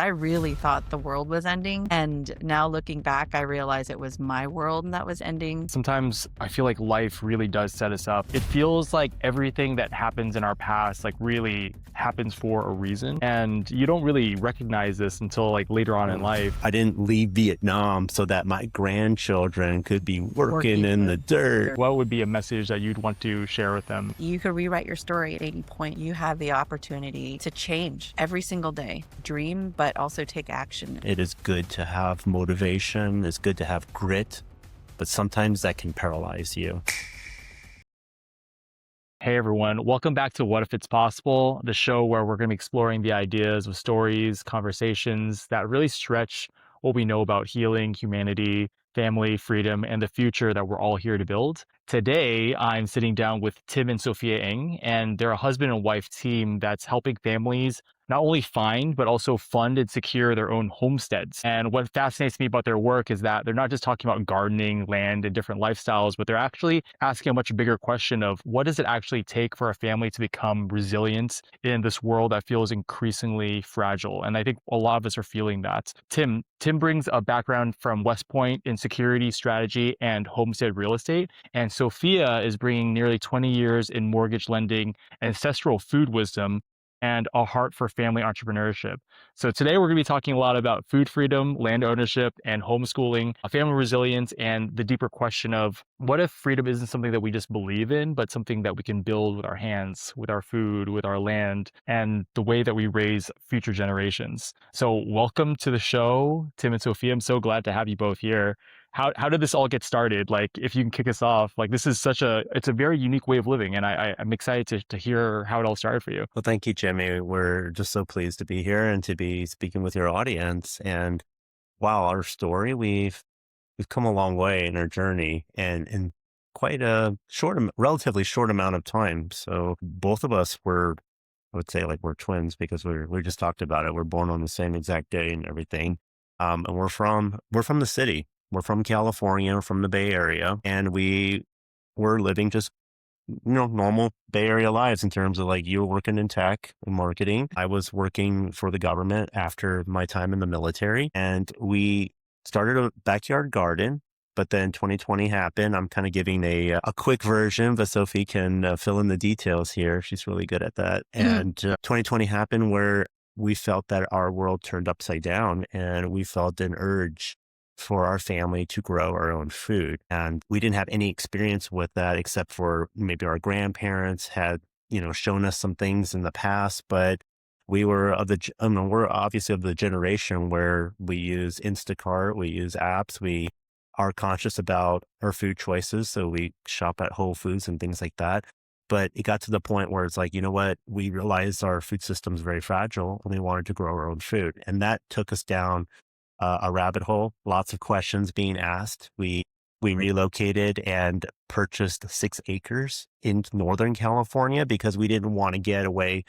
I really thought the world was ending. And now looking back, I realize it was my world that was ending. Sometimes I feel like life really does set us up. It feels like everything that happens in our past like really happens for a reason. And you don't really recognize this until like later on in life. I didn't leave Vietnam so that my grandchildren could be working in the dirt. What would be a message that you'd want to share with them? You could rewrite your story at 80 point. You have the opportunity to change every single day. Dream, but also take action. It is good to have motivation. It's good to have grit, but sometimes that can paralyze you. Hey everyone, welcome back to What If It's Possible, the show where we're going to be exploring the ideas of stories, conversations that really stretch what we know about healing, humanity, family, freedom, and the future that we're all here to build. Today, I'm sitting down with Tim and Sophia Eng, and they're a husband and wife team that's helping families not only find, but also fund and secure their own homesteads. And what fascinates me about their work is that they're not just talking about gardening, land, and different lifestyles, but they're actually asking a much bigger question of what does it actually take for a family to become resilient in this world that feels increasingly fragile? And I think a lot of us are feeling that. Tim brings a background from West Point in security, strategy, and homestead real estate. And Sophia is bringing nearly 20 years in mortgage lending, ancestral food wisdom, and a heart for family entrepreneurship. So today we're going to be talking a lot about food freedom, land ownership, and homeschooling, family resilience, and the deeper question of what if freedom isn't something that we just believe in, but something that we can build with our hands, with our food, with our land, and the way that we raise future generations. So welcome to the show, Tim and Sophia. I'm so glad to have you both here. How did this all get started? Like, if you can kick us off, like this is it's a very unique way of living. And I'm excited to hear how it all started for you. Well, thank you, Jimmy. We're just so pleased to be here and to be speaking with your audience. And wow, our story, we've come a long way in our journey and in quite a relatively short amount of time. So both of us I would say like we're twins because we just talked about it. We're born on the same exact day and everything. And we're from the city. We're from California, we're from the Bay Area, and we were living just, normal Bay Area lives in terms of like you were working in tech and marketing. I was working for the government after my time in the military, and we started a backyard garden. But then 2020 happened. I'm kind of giving a quick version, but Sophie can fill in the details here. She's really good at that. And 2020 happened where we felt that our world turned upside down, and we felt an urge for our family to grow our own food. And we didn't have any experience with that except for maybe our grandparents had, shown us some things in the past, but we were we're obviously of the generation where we use Instacart, we use apps, we are conscious about our food choices. So we shop at Whole Foods and things like that. But it got to the point where it's like, you know what, we realized our food system is very fragile and we wanted to grow our own food. And that took us down a rabbit hole, lots of questions being asked. We relocated and purchased 6 acres in Northern California because we didn't want to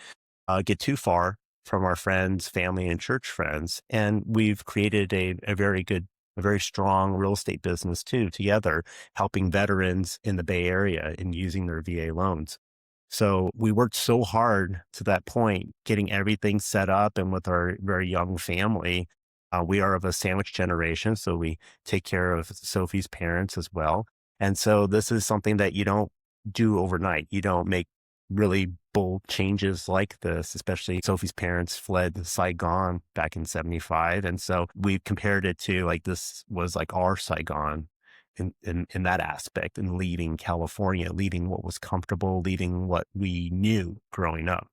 get too far from our friends, family, and church friends. And we've created a very strong real estate business too, together, helping veterans in the Bay Area in using their VA loans. So we worked so hard to that point, getting everything set up, and with our very young family. We are of a sandwich generation, so we take care of Sophie's parents as well. And so this is something that you don't do overnight. You don't make really bold changes like this, especially Sophie's parents fled Saigon back in 75. And so we compared it to like this was like our Saigon in that aspect, and leaving California, leaving what was comfortable, leaving what we knew growing up.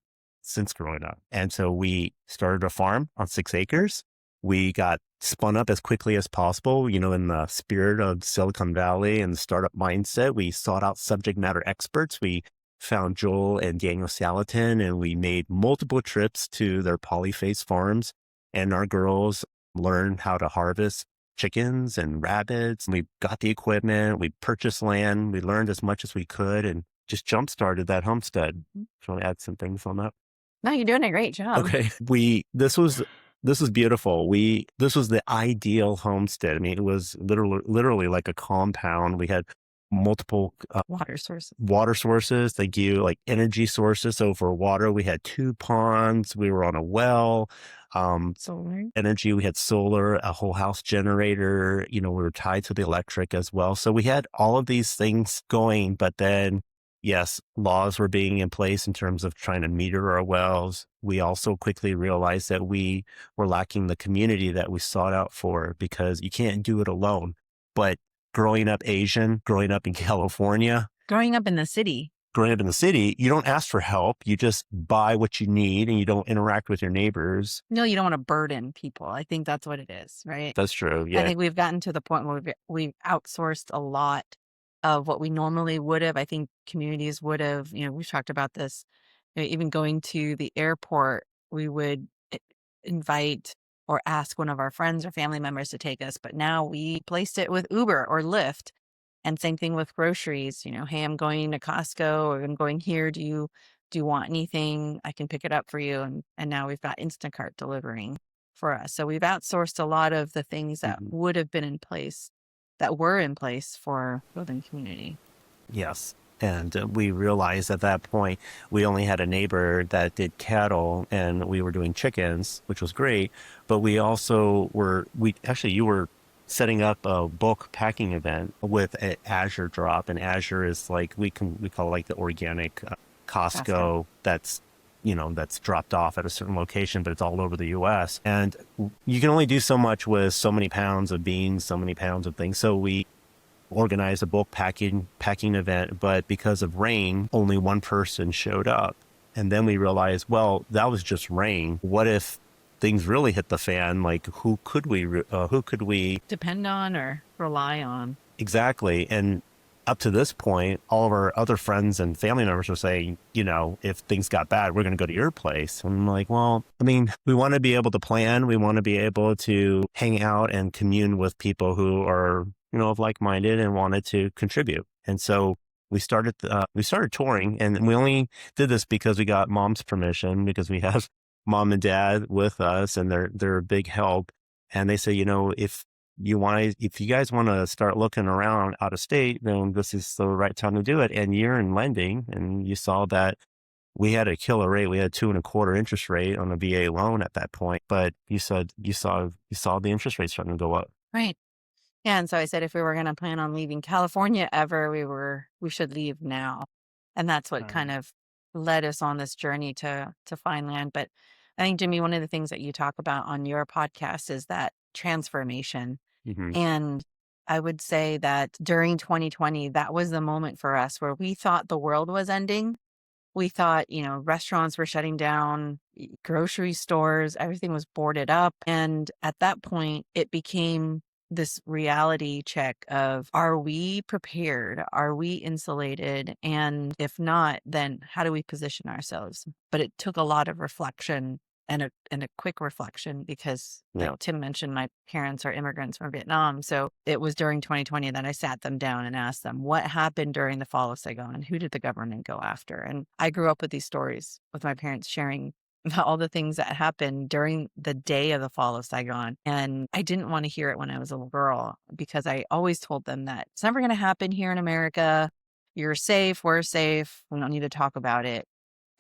And so we started a farm on 6 acres. We got spun up as quickly as possible, in the spirit of Silicon Valley and the startup mindset. We sought out subject matter experts. We found Joel and Daniel Salatin, and we made multiple trips to their polyface farms. And our girls learned how to harvest chickens and rabbits. We got the equipment. We purchased land. We learned as much as we could and just jump-started that homestead. Do you want to add some things on that? No, you're doing a great job. Okay. This was beautiful. This was the ideal homestead. I mean, it was literally like a compound. We had multiple Water sources. water sources. They give you like energy sources. So for water, we had 2 ponds. We were on a well. Solar. Energy, we had solar, a whole house generator. We were tied to the electric as well. So we had all of these things going, but then yes, laws were being in place in terms of trying to meter our wells. We also quickly realized that we were lacking the community that we sought out for, because you can't do it alone. But growing up Asian, growing up in California, Growing up in the city. growing up in the city, you don't ask for help. You just buy what you need and you don't interact with your neighbors. No, you don't want to burden people. I think that's what it is, right? That's true. I Yeah. think we've gotten to the point where we've outsourced a lot of what we normally would have. I think communities would have, we've talked about this, even going to the airport, we would invite or ask one of our friends or family members to take us. But now we placed it with Uber or Lyft. And same thing with groceries, hey, I'm going to Costco or I'm going here. Do you want anything? I can pick it up for you. And now we've got Instacart delivering for us. So we've outsourced a lot of the things that Mhm. would have been in place, that were in place for building community. Yes. And we realized at that point, we only had a neighbor that did cattle and we were doing chickens, which was great. But we also you were setting up a bulk packing event with an Azure drop. And Azure is like, we call it like the organic Costco that's dropped off at a certain location, but it's all over the US. And you can only do so much with so many pounds of beans, so many pounds of things. So we organized a bulk packing event, but because of rain, only one person showed up. And then we realized, well, that was just rain. What if things really hit the fan? Like, who could we Depend on or rely on. exactly? And up to this point, all of our other friends and family members were saying, if things got bad, we're going to go to your place. And I'm like, well, I mean, we want to be able to plan. We want to be able to hang out and commune with people who are, of like-minded and wanted to contribute. And so we started touring, and we only did this because we got mom's permission, because we have mom and dad with us and they're a big help. And they say, if you guys want to start looking around out of state, then this is the right time to do it. And you're in lending, and you saw that we had a killer rate. We had 2.25% interest rate on a VA loan at that point. But you saw the interest rate starting to go up. Right. Yeah. And so I said, if we were going to plan on leaving California ever, we should leave now. And that's what kind of led us on this journey to find land. But I think, Jimmy, one of the things that you talk about on your podcast is that transformation. Mm-hmm. And I would say that during 2020, that was the moment for us where we thought the world was ending. We thought, restaurants were shutting down, grocery stores, everything was boarded up. And at that point, it became this reality check of, are we prepared? Are we insulated? And if not, then how do we position ourselves? But it took a lot of reflection and a quick reflection, because like Tim mentioned, my parents are immigrants from Vietnam. So it was during 2020 that I sat them down and asked them, what happened during the fall of Saigon and who did the government go after? And I grew up with these stories with my parents sharing about all the things that happened during the day of the fall of Saigon. And I didn't want to hear it when I was a little girl, because I always told them that it's never going to happen here in America. You're safe. We're safe. We don't need to talk about it.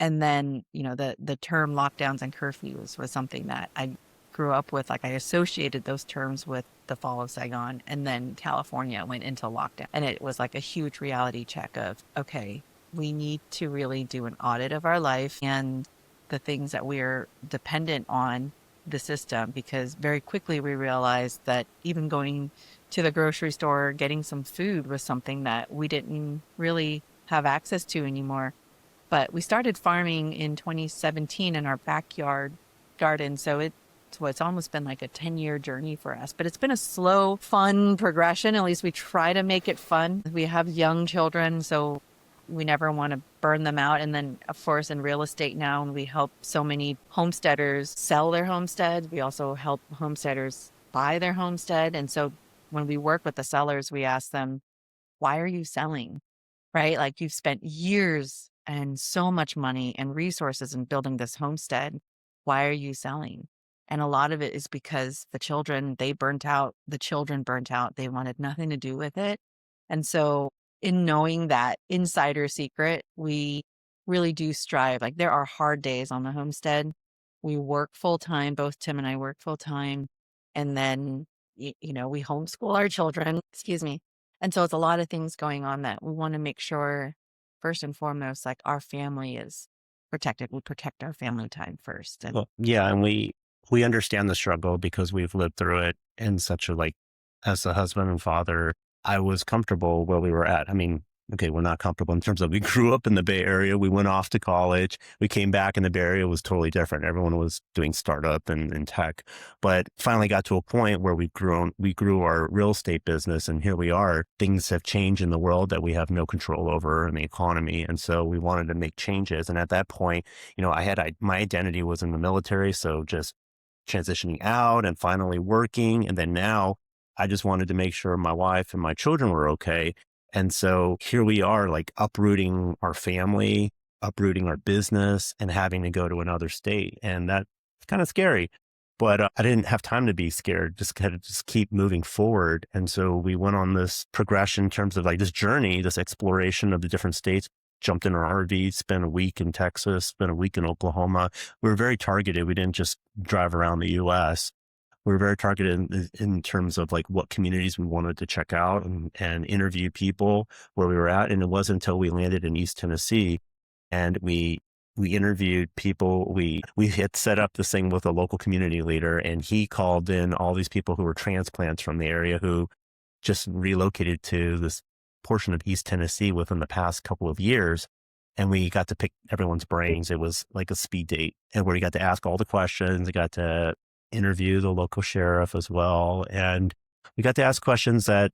And then, the term lockdowns and curfews was something that I grew up with. Like, I associated those terms with the fall of Saigon, and then California went into lockdown. And it was like a huge reality check of, okay, we need to really do an audit of our life and the things that we're dependent on the system, because very quickly we realized that even going to the grocery store, getting some food was something that we didn't really have access to anymore. But we started farming in 2017 in our backyard garden. So it's almost been like a 10-year journey for us. But it's been a slow, fun progression. At least we try to make it fun. We have young children, so we never want to burn them out. And then, of course, in real estate now, we help so many homesteaders sell their homestead. We also help homesteaders buy their homestead. And so when we work with the sellers, we ask them, why are you selling? Right? Like, you've spent years and so much money and resources in building this homestead. Why are you selling? And a lot of it is because the children burnt out. They wanted nothing to do with it. And so in knowing that insider secret, we really do strive. Like there are hard days on the homestead. We work full time. Both Tim and I work full time. And then, we homeschool our children, excuse me. And so it's a lot of things going on that we want to make sure, first and foremost, like our family is protected. We protect our family time first. And Well, yeah, and we understand the struggle because we've lived through it in such a like as a husband and father, I was comfortable where we were at. I mean, okay, we're not comfortable in terms of we grew up in the Bay Area, we went off to college, we came back and the Bay Area was totally different. Everyone was doing startup and tech, but finally got to a point where we grew our real estate business and here we are. Things have changed in the world that we have no control over in the economy. And so we wanted to make changes. And at that point, my identity was in the military. So just transitioning out and finally working. And then now I just wanted to make sure my wife and my children were okay. And so here we are, like uprooting our family, uprooting our business, and having to go to another state. And that's kind of scary. But I didn't have time to be scared, just kind of just keep moving forward. And so we went on this progression in terms of like this journey, this exploration of the different states, jumped in our RV, spent a week in Texas, spent a week in Oklahoma. We were very targeted. We didn't just drive around the US. We were very targeted in terms of like what communities we wanted to check out and interview people where we were at. And it wasn't until we landed in East Tennessee and we interviewed people. We had set up this thing with a local community leader, and he called in all these people who were transplants from the area who just relocated to this portion of East Tennessee within the past couple of years. And we got to pick everyone's brains. It was like a speed date, and where you got to ask all the questions. You got to interview the local sheriff as well. And we got to ask questions to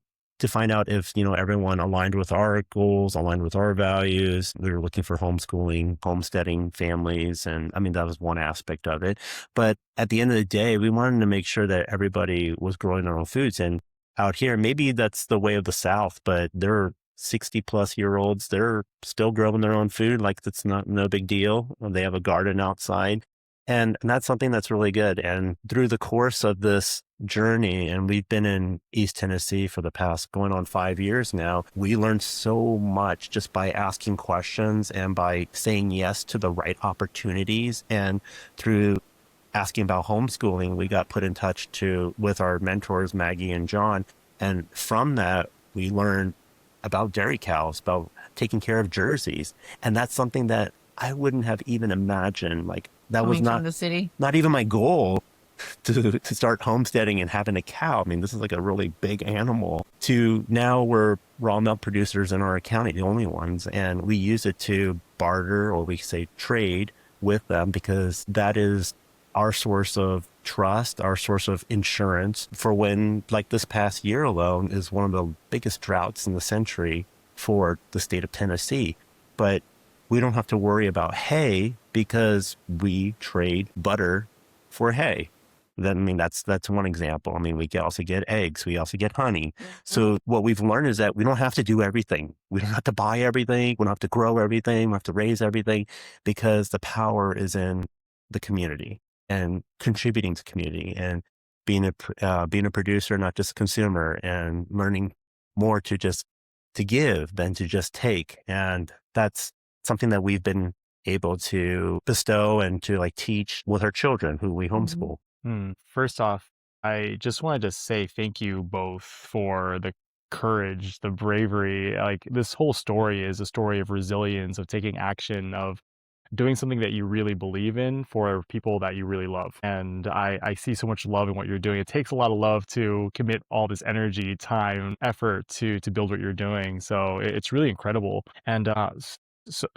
find out if, everyone aligned with our goals, aligned with our values. We were looking for homeschooling, homesteading families. And I mean, that was one aspect of it. But at the end of the day, we wanted to make sure that everybody was growing their own foods. And out here, maybe that's the way of the South, but there are 60 plus year olds. They're still growing their own food. Like that's no big deal. They have a garden outside. And that's something that's really good. And through the course of this journey, and we've been in East Tennessee for the past going on 5 years now, we learned so much just by asking questions and by saying yes to the right opportunities. And through asking about homeschooling, we got put in touch with our mentors, Maggie and John. And from that, we learned about dairy cows, about taking care of jerseys. And that's something that I wouldn't have even imagined. Like that was coming from the city. not even my goal to start homesteading and having a cow. I mean, this is like a really big animal. To now we're raw milk producers in our county, the only ones. And we use it to barter, or we say trade with them, because that is our source of trust, our source of insurance for when, like this past year alone, is one of the biggest droughts in the century for the state of Tennessee. But we don't have to worry about hay because we trade butter for hay. That's one example. I mean, we can also get eggs. We also get honey. Mm-hmm. So what we've learned is that we don't have to do everything. We don't have to buy everything. We don't have to grow everything. We have to raise everything, because the power is in the community and contributing to community and being a producer, not just a consumer, and learning more to give than to just take. And that's something that we've been able to bestow and to like teach with our children who we homeschool. First off, I just wanted to say thank you both for the courage, the bravery. Like this whole story is a story of resilience, of taking action, of doing something that you really believe in for people that you really love. And I see so much love in what you're doing. It takes a lot of love to commit all this energy, time, effort to build what you're doing. So it's really incredible. And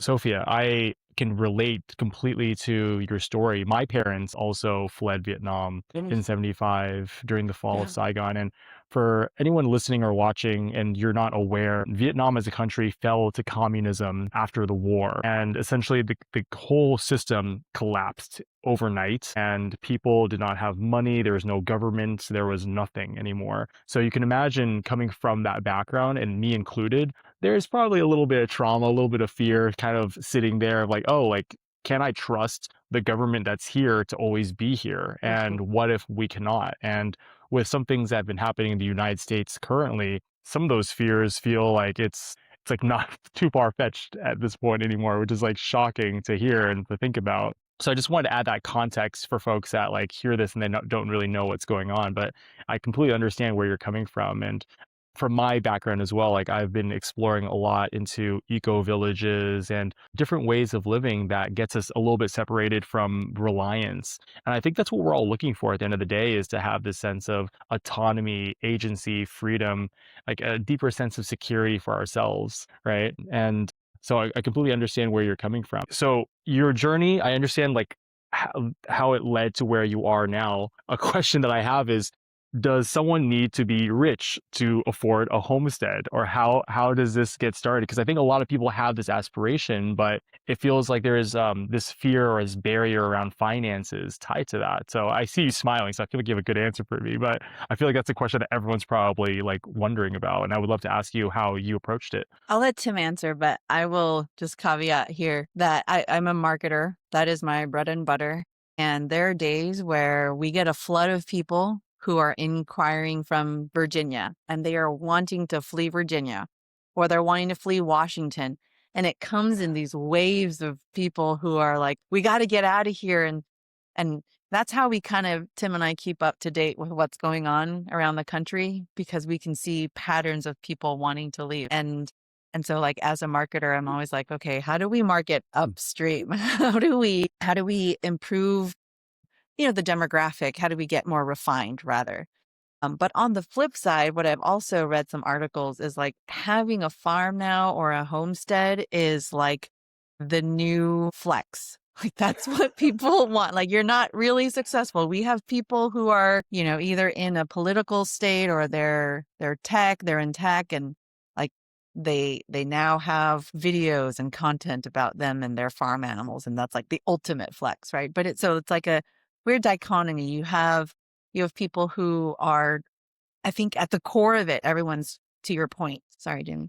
Sophia, I can relate completely to your story. My parents also fled Vietnam in 75 during the fall of Saigon. And for anyone listening or watching and you're not aware, Vietnam as a country fell to communism after the war. And essentially the whole system collapsed overnight, and people did not have money. There was no government. There was nothing anymore. So you can imagine, coming from that background, and me included, there's probably a little bit of trauma, a little bit of fear kind of sitting there of like, oh, like, can I trust the government that's here to always be here? And what if we cannot? And with some things that have been happening in the United States currently, some of those fears feel like it's it's like not too far fetched at this point anymore, which is like shocking to hear and to think about. So I just wanted to add that context for folks that like hear this and they don't really know what's going on. But I completely understand where you're coming from. And from my background as well, like I've been exploring a lot into eco villages and different ways of living that gets us a little bit separated from reliance. And I think that's what we're all looking for at the end of the day, is to have this sense of autonomy, agency, freedom, like a deeper sense of security for ourselves, right? And so I completely understand where you're coming from. So your journey, I understand like how it led to where you are now. A question that I have is, does someone need to be rich to afford a homestead, or how does this get started? Because I think a lot of people have this aspiration, but it feels like there is this fear or this barrier around finances tied to that. So I see you smiling, so I feel like you have a good answer for me, but I feel like that's a question that everyone's probably like wondering about, and I would love to ask you how you approached it. I'll let Tim answer, but I will just caveat here that I'm a marketer. That is my bread and butter. And there are days where we get a flood of people who are inquiring from Virginia, and they are wanting to flee Virginia, or they're wanting to flee Washington. And it comes in these waves of people who are like, we got to get out of here. And that's how we kind of, Tim and I, keep up to date with what's going on around the country, because we can see patterns of people wanting to leave. And so like as a marketer, I'm always like, okay, how do we market upstream? How do we improve, the demographic? How do we get more refined rather? But on the flip side, what I've also read some articles is like having a farm now or a homestead is like the new flex. Like that's what people want. Like you're not really successful. We have people who are, either in a political state or they're in tech, and like they now have videos and content about them and their farm animals, and that's like the ultimate flex, right? But it's like a weird dichotomy. You have people who are, I think at the core of it, everyone's, to your point, sorry, Jimmy,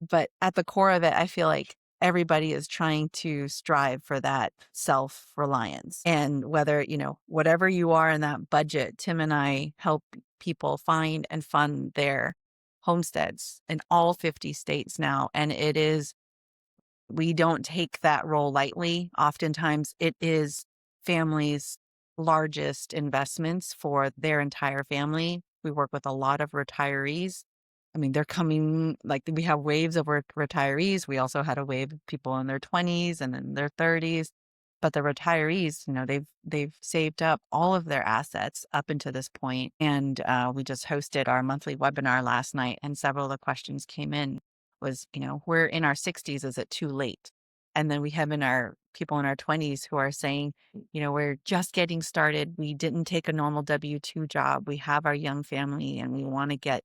but at the core of it, I feel like everybody is trying to strive for that self-reliance. And whether, whatever you are in that budget, Tim and I help people find and fund their homesteads in all 50 states now. And we don't take that role lightly. Oftentimes it is families' largest investments for their entire family. We work with a lot of retirees. I mean, they're coming, like we have waves of retirees. We also had a wave of people in their 20s and in their 30s. But the retirees, they've saved up all of their assets up until this point. And we just hosted our monthly webinar last night, and several of the questions came in was, we're in our 60s, is it too late? And then we have people in our 20s who are saying, we're just getting started. We didn't take a normal W-2 job. We have our young family and we want to get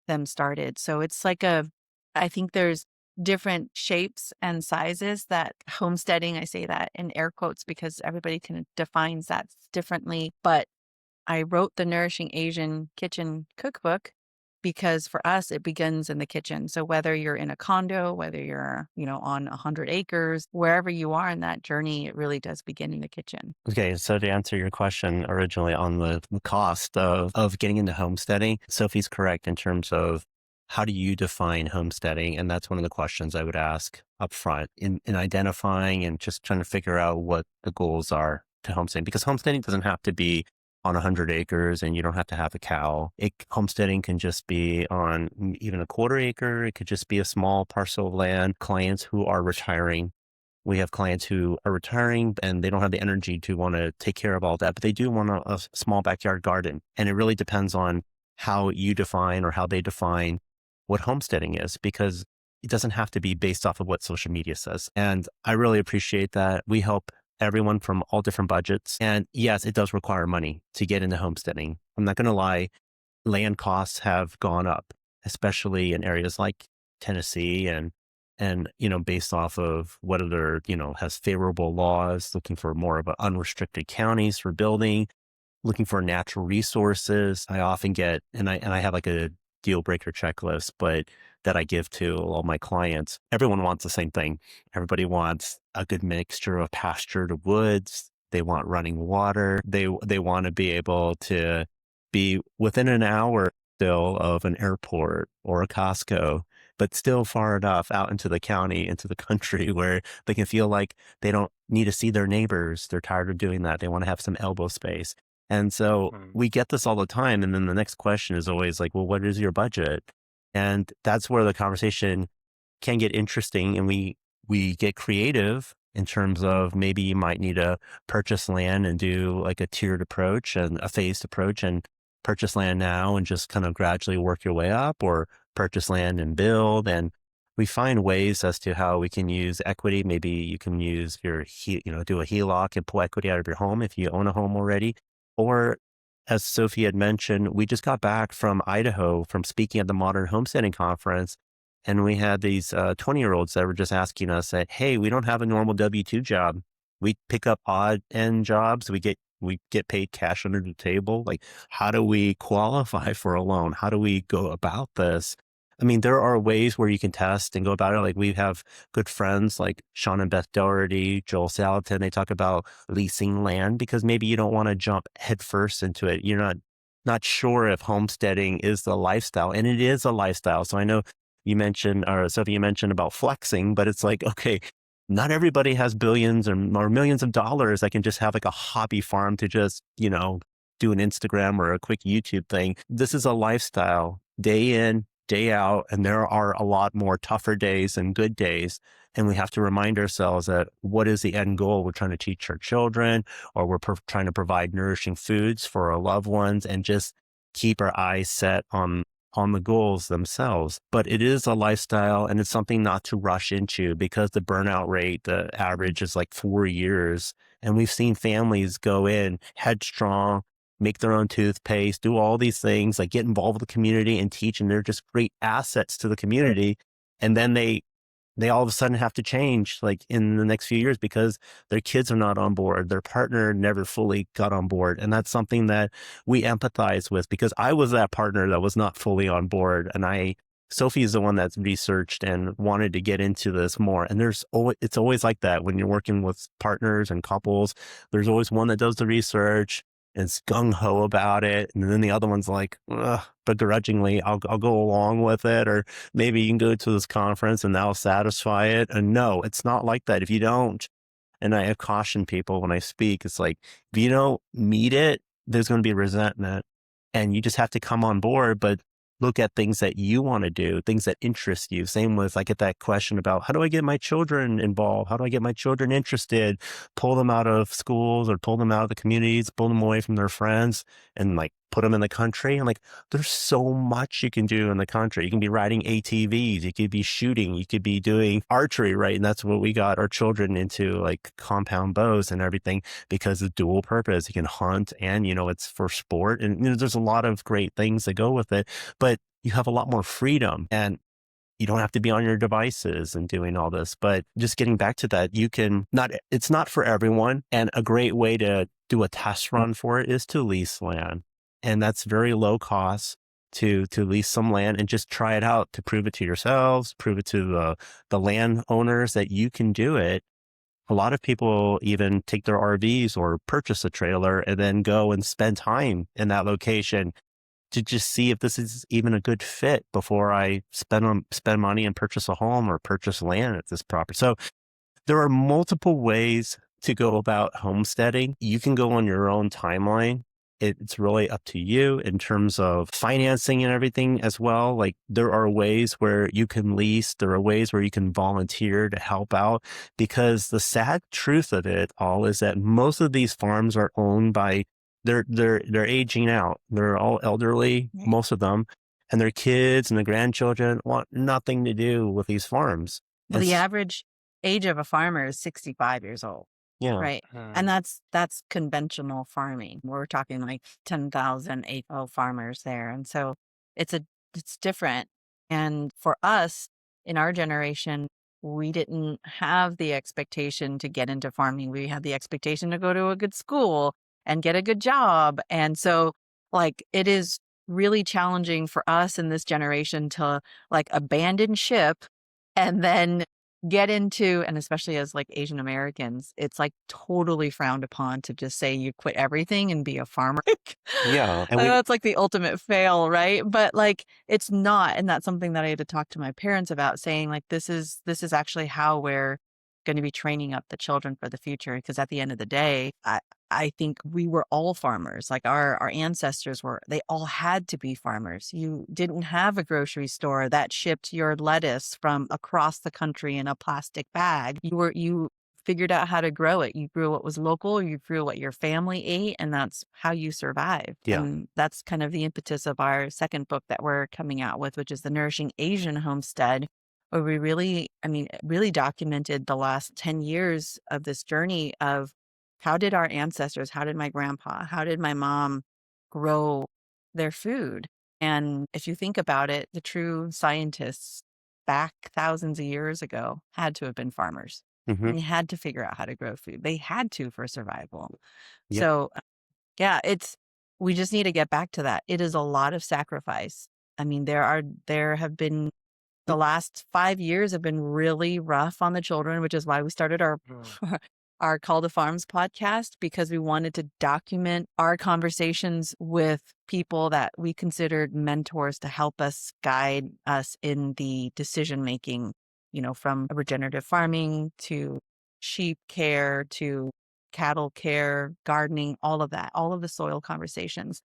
them started. So it's like I think there's different shapes and sizes that homesteading, I say that in air quotes because everybody defines that differently. But I wrote the Nourishing Asian Kitchen Cookbook because for us, it begins in the kitchen. So whether you're in a condo, whether you're, on 100 acres, wherever you are in that journey, it really does begin in the kitchen. Okay, so to answer your question originally on the cost of getting into homesteading, Sophie's correct in terms of how do you define homesteading? And that's one of the questions I would ask up front in identifying and just trying to figure out what the goals are to homesteading. Because homesteading doesn't have to be on 100 acres and you don't have to have a cow. Homesteading can just be on even a quarter acre. It could just be a small parcel of land. Clients who are retiring, we have clients who are retiring and they don't have the energy to want to take care of all that, but they do want a small backyard garden. And it really depends on how you define or how they define what homesteading is, because it doesn't have to be based off of what social media says. And I really appreciate that. We help everyone from all different budgets. And yes, it does require money to get into homesteading. I'm not going to lie, land costs have gone up, especially in areas like Tennessee and based off of whether has favorable laws, looking for more of unrestricted counties for building, looking for natural resources. I often get, and I have like a deal breaker checklist, but that I give to all my clients. Everyone wants the same thing. Everybody wants a good mixture of pastured woods. They want running water. They want to be able to be within an hour still of an airport or a Costco. but still far enough out into the county, into the country where they can feel like they don't need to see their neighbors. They're tired of doing that. They want to have some elbow space. And so Mm. we get this all the time. And then the next question is always like, well, what is your budget? And that's where the conversation can get interesting. And we get creative in terms of maybe you might need to purchase land and do like a tiered approach and a phased approach and purchase land now and just kind of gradually work your way up, or purchase land and build. And we find ways as to how we can use equity. Maybe you can use do a HELOC and pull equity out of your home if you own a home already. Or as Sophie had mentioned, we just got back from Idaho from speaking at the Modern Homesteading Conference. And we had these 20-year-olds that were just asking us that, hey, we don't have a normal W-2 job. We pick up odd end jobs. We get paid cash under the table. Like, how do we qualify for a loan? How do we go about this? I mean, there are ways where you can test and go about it. Like, we have good friends like Sean and Beth Doherty, Joel Salatin. They talk about leasing land because maybe you don't want to jump headfirst into it. You're not sure if homesteading is the lifestyle, and it is a lifestyle. So I know you mentioned, or Sophie, you mentioned about flexing, but it's like, okay, not everybody has billions or millions of dollars that can just have like a hobby farm to just, do an Instagram or a quick YouTube thing. This is a lifestyle, day in, day out, and there are a lot more tougher days and good days. And we have to remind ourselves that what is the end goal? We're trying to teach our children, or we're trying to provide nourishing foods for our loved ones, and just keep our eyes set on the goals themselves. But it is a lifestyle, and it's something not to rush into, because the burnout rate, the average is like 4 years. And we've seen families go in headstrong, make their own toothpaste, do all these things, like get involved with the community and teach. And they're just great assets to the community. And then they all of a sudden have to change like in the next few years because their kids are not on board. Their partner never fully got on board. And that's something that we empathize with, because I was that partner that was not fully on board. And Sophie is the one that's researched and wanted to get into this more. And it's always like that when you're working with partners and couples. There's always one that does the research and is gung ho about it. And then the other one's like, ugh, begrudgingly, I'll go along with it. Or maybe you can go to this conference and that'll satisfy it. And no, it's not like that. If you don't, and I have cautioned people when I speak, it's like, if you don't meet it, there's going to be resentment, and you just have to come on board, but look at things that you want to do, things that interest you. Same with, I get that question about, how do I get my children involved? How do I get my children interested? Pull them out of schools, or pull them out of the communities, pull them away from their friends, and like put them in the country. And like, there's so much you can do in the country. You can be riding ATVs, you could be shooting, you could be doing archery, right? And that's what we got our children into, like compound bows and everything, because of dual purpose. You can hunt, and it's for sport. And there's a lot of great things that go with it, but you have a lot more freedom, and you don't have to be on your devices and doing all this. But just getting back to that, it's not for everyone. And a great way to do a test run for it is to lease land. And that's very low cost to lease some land and just try it out, to prove it to yourselves, prove it to the landowners that you can do it. A lot of people even take their RVs or purchase a trailer and then go and spend time in that location to just see if this is even a good fit before I spend money and purchase a home or purchase land at this property. So there are multiple ways to go about homesteading. You can go on your own timeline. It's really up to you in terms of financing and everything as well. Like, there are ways where you can lease, there are ways where you can volunteer to help out, because the sad truth of it all is that most of these farms are owned by they're aging out. They're all elderly, Right. most of them, and their kids and the grandchildren want nothing to do with these farms. Well, the It's average age of a farmer is 65 years old, yeah, right? And Mm. that's conventional farming. We're talking like 10,000 acre farmers there. And so it's different. And for us in our generation, we didn't have the expectation to get into farming. We had the expectation to go to a good school and get a good job. And so like it is really challenging for us in this generation to like abandon ship and then get into, and especially as like Asian Americans, it's like totally frowned upon to just say you quit everything and be a farmer. Yeah. And I know we, it's like the ultimate fail, right? But like it's not. And that's something that I had to talk to my parents about, saying like this is actually how we're going to be training up the children for the future. Because at the end of the day, I think we were all farmers. Like our ancestors were, they all had to be farmers. You didn't have a grocery store that shipped your lettuce from across the country in a plastic bag. You figured out how to grow it. You grew what was local, you grew what your family ate, and that's how you survived. yeah. And that's kind of the impetus of our second book that we're coming out with, which is The Nourishing Asian Homestead, where we really, I mean, really documented the last 10 years of this journey of how did our ancestors, how did my grandpa, how did my mom grow their food? And if you think about it, the true scientists back thousands of years ago had to have been farmers. Hmm. And they had to figure out how to grow food. They had to for survival. Yep. So, yeah, we just need to get back to that. It is a lot of sacrifice. I mean, there have been the last 5 years have been really rough on the children, which is why we started our our Call to Farms podcast, because we wanted to document our conversations with people that we considered mentors to help us guide us in the decision making, from regenerative farming to sheep care to cattle care, gardening, all of that, all of the soil conversations,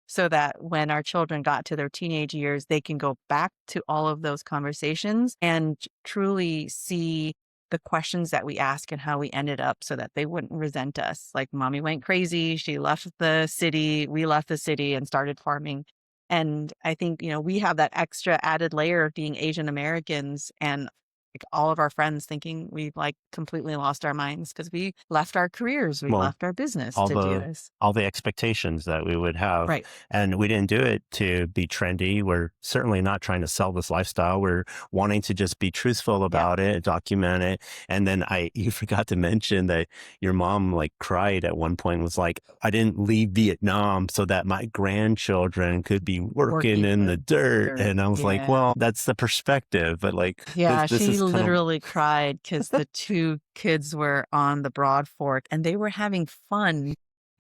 so that when our children got to their teenage years, they can go back to all of those conversations and truly see the questions that we ask and how we ended up, so that they wouldn't resent us. Like mommy went crazy. She left the city. We left the city and started farming. And I think, we have that extra added layer of being Asian Americans, and like all of our friends thinking we've like completely lost our minds because we left our careers, we Well, left our business all to do the this. all the expectations that we would have. Right. And we didn't do it to be trendy. We're certainly not trying to sell this lifestyle. We're wanting to just be truthful Yeah. about it, document it. And then you forgot to mention that your mom like cried at one point, was like, I didn't leave Vietnam so that my grandchildren could be working Working in the dirt. dirt. And I was like, Yeah. well, that's the perspective. But like, Yeah, this she is kind of, literally cried because the two kids were on the Broad Fork and they were having fun,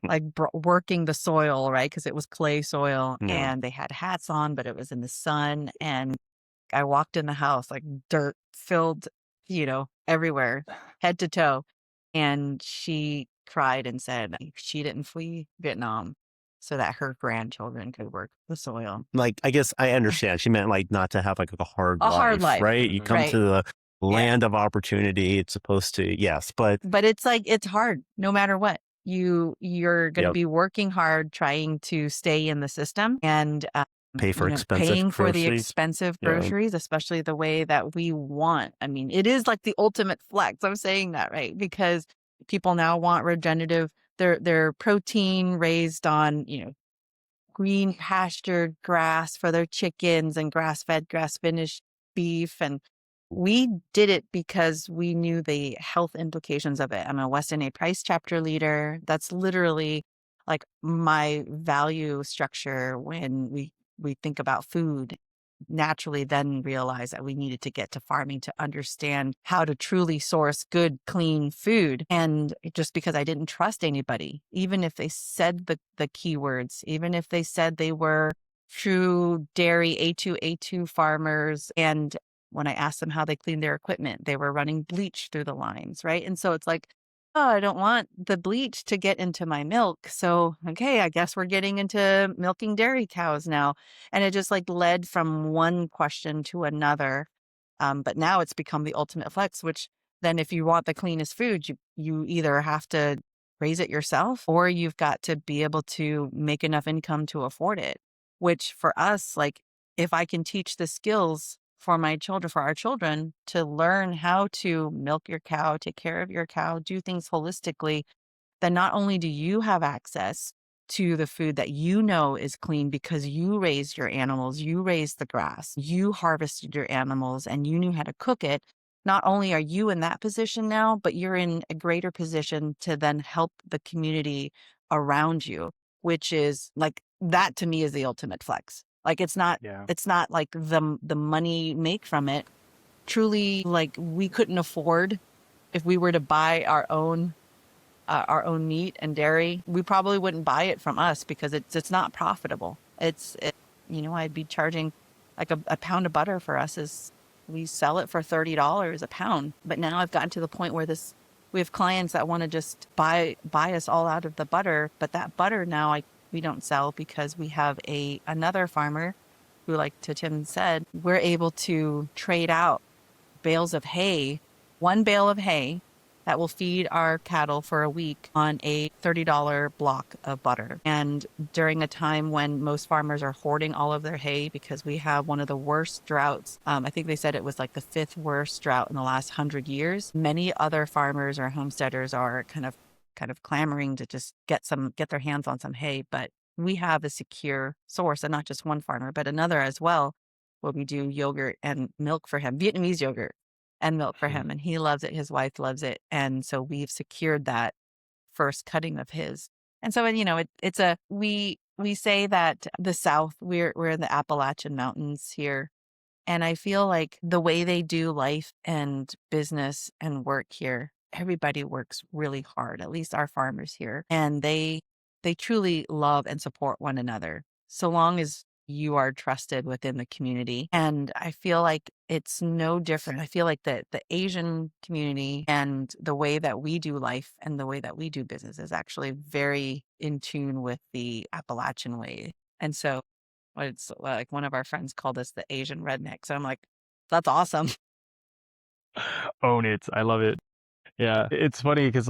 like working the soil, right? Because it was clay soil yeah. and they had hats on, but it was in the sun. And I walked in the house, like dirt filled, everywhere, head to toe. And she cried and said she didn't flee Vietnam so that her grandchildren could work the soil. Like, I guess I understand. She meant like not to have like a hard A hard life, life, right? You come to right? the Yeah. land of opportunity. It's supposed to, yes, but But it's like, it's hard no matter what. You're going to yep, be working hard trying to stay in the system and, pay for expensive paying for the groceries. expensive Yeah. groceries, especially the way that we want. I mean, it is like the ultimate flex. I'm saying that, right? Because people now want regenerative, their protein raised on, green pastured grass for their chickens and grass-fed, grass-finished beef. And we did it because we knew the health implications of it. I'm a Weston A. Price chapter leader. That's literally like my value structure when we think about food. Naturally then realize that we needed to get to farming to understand how to truly source good, clean food. And just because I didn't trust anybody, even if they said the keywords, even if they said they were true dairy A2 farmers, and when I asked them how they cleaned their equipment, they were running bleach through the lines, right? And so it's like, oh, I don't want the bleach to get into my milk. So, okay, I guess we're getting into milking dairy cows now. And it just like led from one question to another. But now it's become the ultimate flex, which then if you want the cleanest food, you either have to raise it yourself or you've got to be able to make enough income to afford it. Which for us, like if I can teach the skills for my children, for our children to learn how to milk your cow, take care of your cow, do things holistically, then not only do you have access to the food that you know is clean because you raised your animals, you raised the grass, you harvested your animals, and you knew how to cook it. Not only are you in that position now, but you're in a greater position to then help the community around you, which is like that to me is the ultimate flex. Like Yeah. it's not like the money you make from it. truly like we couldn't afford if we were to buy our own meat and dairy, we probably wouldn't buy it from us because it's not profitable. I'd be charging like a pound of butter for us is we sell it for $30 a pound. But now I've gotten to the point where we have clients that want to just buy us all out of the butter, but that butter now we don't sell because we have another farmer who, like to Tim said, we're able to trade out bales of hay, one bale of hay that will feed our cattle for a week on a $30 block of butter. And during a time when most farmers are hoarding all of their hay because we have one of the worst droughts, I think they said it was like the fifth worst drought in the last 100 years. Many other farmers or homesteaders are kind of clamoring to just get their hands on some hay, but we have a secure source, and not just one farmer, but another as well, where we do yogurt and milk for him, Vietnamese yogurt and milk for him. And he loves it. His wife loves it. And so we've secured that first cutting of his. And so, we say that the South, we're in the Appalachian Mountains here. And I feel like the way they do life and business and work here, everybody works really hard, at least our farmers here. And they truly love and support one another so long as you are trusted within the community. And I feel like it's no different. I feel like the Asian community and the way that we do life and the way that we do business is actually very in tune with the Appalachian way. And so it's like one of our friends called us the Asian redneck. So I'm like, that's awesome. Own it. I love it. Yeah. It's funny because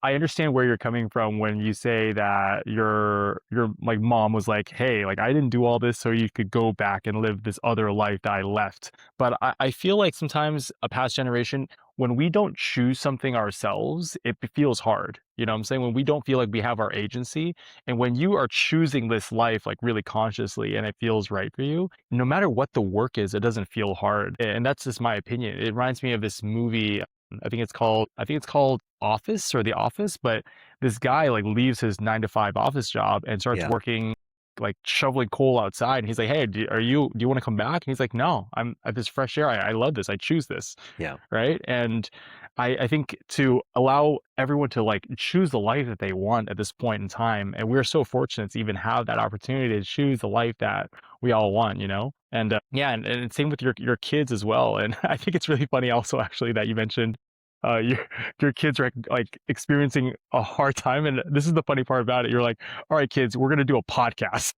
I understand where you're coming from when you say that your like mom was like, hey, like I didn't do all this so you could go back and live this other life that I left. But I feel like sometimes a past generation, when we don't choose something ourselves, it feels hard. You know what I'm saying? When we don't feel like we have our agency, and when you are choosing this life like really consciously and it feels right for you, no matter what the work is, it doesn't feel hard. And that's just my opinion. It reminds me of this movie. I think it's called Office or The Office, but this guy like leaves his 9 to 5 office job and starts Yeah. working like shoveling coal outside. And he's like, "Hey, do you want to come back?" And he's like, "No, I'm at this fresh air. I love this. I choose this." Yeah. Right. And I think to allow everyone to like choose the life that they want at this point in time, and we're so fortunate to even have that opportunity to choose the life that we all want, you know? And yeah, and same with your kids as well. And I think it's really funny also actually that you mentioned your kids are like experiencing a hard time. And this is the funny part about it. You're like, all right, kids, we're gonna do a podcast.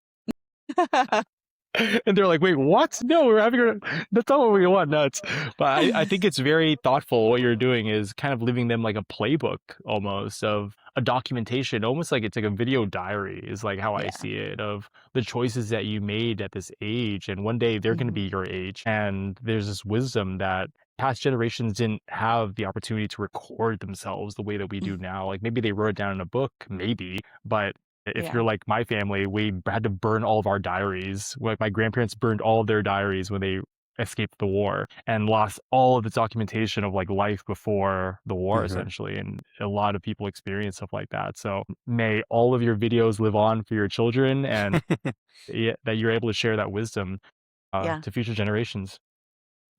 And they're like, wait, what? No, that's not what we want, nuts. But I think it's very thoughtful. What you're doing is kind of living them like a playbook almost of a documentation, almost like it's like a video diary is like how I Yeah. see it, of the choices that you made at this age. And one day they're going to Mhm. be your age. And there's this wisdom that past generations didn't have the opportunity to record themselves the way that we do now. Like maybe they wrote it down in a book, maybe, but if Yeah. you're like my family, we had to burn all of our diaries. Like my grandparents burned all of their diaries when they escaped the war and lost all of the documentation of like life before the war, Hmm. essentially. And a lot of people experience stuff like that. So may all of your videos live on for your children, and yeah, that you're able to share that wisdom Yeah. to future generations.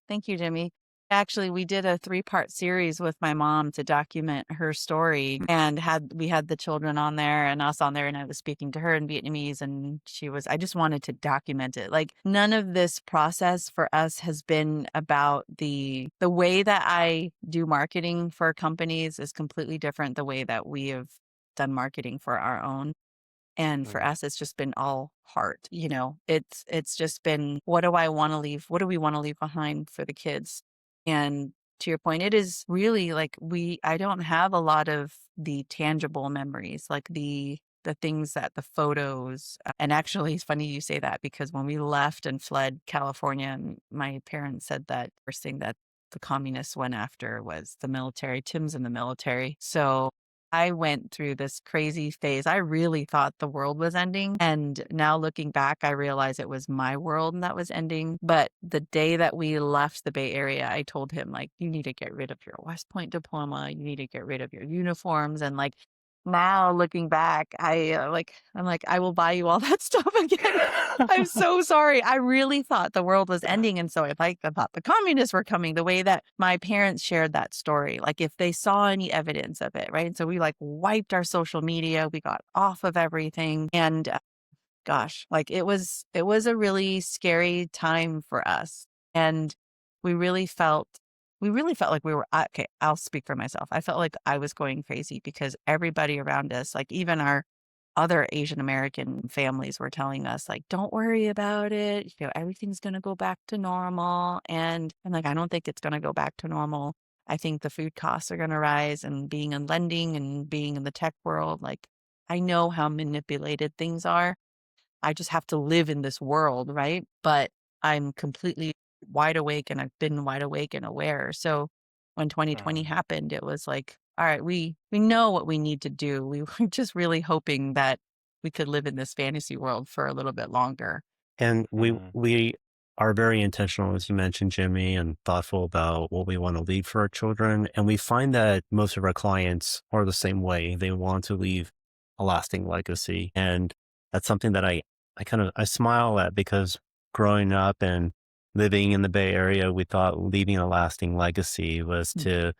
Thank you, Jimmy. Actually, we did a 3-part series with my mom to document her story, and we had the children on there and us on there, and I was speaking to her in Vietnamese, and I just wanted to document it. Like none of this process for us has been about the way that I do marketing for companies is completely different the way that we have done marketing for our own. And for Mm. us, it's just been all heart, you know. It's just been, what do I want to leave? What do we want to leave behind for the kids? And to your point, it is really like I don't have a lot of the tangible memories, like the things that the photos. And actually, it's funny you say that because when we left and fled California, my parents said that first thing that the communists went after was the military. Tim's in the military, so I went through this crazy phase. I really thought the world was ending. And now looking back, I realize it was my world that was ending. But the day that we left the Bay Area, I told him, like, you need to get rid of your West Point diploma. You need to get rid of your uniforms. And like, Now looking back, I'm like, I will buy you all that stuff again. I'm so sorry. I really thought the world was ending. And so I thought the communists were coming the way that my parents shared that story. Like if they saw any evidence of it, right? And so we like wiped our social media. We got off of everything. And gosh, like it was a really scary time for us. And we really felt we really felt like we were okay, I'll speak for myself. I felt like I was going crazy because everybody around us, like even our other Asian American families were telling us like, don't worry about it. You know, everything's going to go back to normal. And I'm like, I don't think it's going to go back to normal. I think the food costs are going to rise and being in lending and being in the tech world, like I know how manipulated things are. I just have to live in this world, right? But I'm completely wide awake and I've been wide awake and aware. So when 2020 Mm. happened, it was like, all right, we know what we need to do. We were just really hoping that we could live in this fantasy world for a little bit longer. And Mm. we are very intentional, as you mentioned, Jimmy, and thoughtful about what we want to leave for our children. And we find that most of our clients are the same way. They want to leave a lasting legacy. And that's something that I smile at because growing up and living in the Bay Area, we thought leaving a lasting legacy was Mm. to,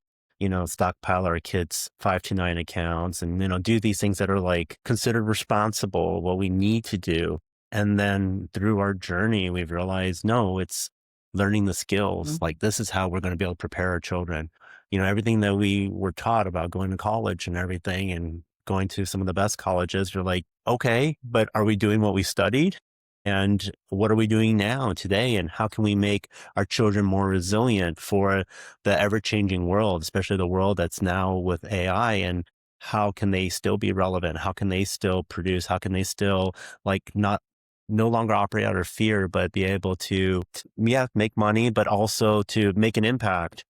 stockpile our kids' 529 accounts and, do these things that are like considered responsible, what we need to do. And then through our journey, we've realized, no, it's learning the skills. Mhm. Like this is how we're going to be able to prepare our children. Everything that we were taught about going to college and everything and going to some of the best colleges, you're like, okay, but are we doing what we studied? And what are we doing now today? And how can we make our children more resilient for the ever changing world, especially the world that's now with AI? And how can they still be relevant? How can they still produce? How can they still like not no longer operate out of fear, but be able to, yeah, make money, but also to make an impact